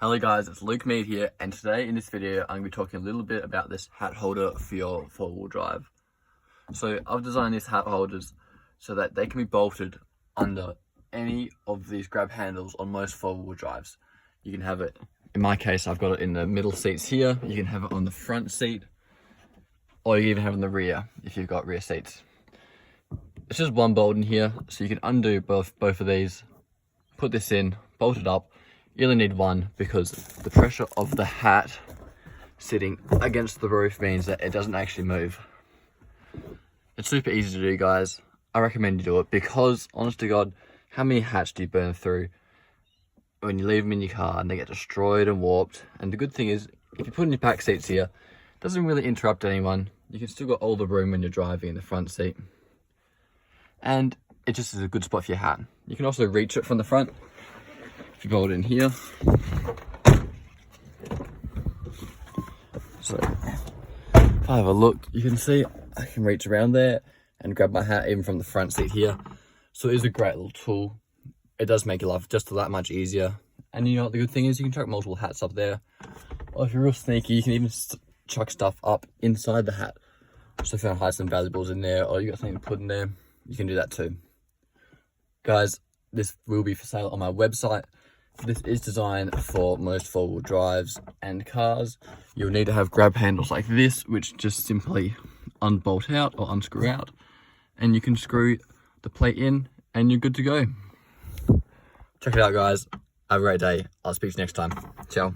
Hello guys, it's Mead here, and today in this video I'm going to be talking a little bit about this hat holder for your four-wheel drive. So I've designed these hat holders so that they can be bolted under any of these grab handles on most four-wheel drives. You can have it, in my case I've got it in the middle seats here, you can have it on the front seat, or you can even have it in the rear if you've got rear seats. It's just one bolt in here, so you can undo both of these, put this in, bolt it up. You only need one because the pressure of the hat sitting against the roof means that it doesn't actually move. It's super easy to do, guys. I recommend you do it because, honest to God, how many hats do you burn through when you leave them in your car and they get destroyed and warped? And the good thing is, if you put in your back seats here, it doesn't really interrupt anyone. You can still got all the room when you're driving in the front seat. And it just is a good spot for your hat. You can also reach it from the front. If you bolt it in here, so if I have a look, you can see I can reach around there and grab my hat even from the front seat here. So it is a great little tool. It does make your life just that much easier. And you know what the good thing is, you can chuck multiple hats up there. Or if you're real sneaky, you can even chuck stuff up inside the hat. So if you want to hide some valuables in there, or you got something to put in there, you can do that too. Guys, this will be for sale on my website. This is designed for most four-wheel drives and cars. You'll need to have grab handles like this, which just simply unbolt out or unscrew out. And you can screw the plate in and you're good to go. Check it out, guys. Have a great day. I'll speak to you next time. Ciao.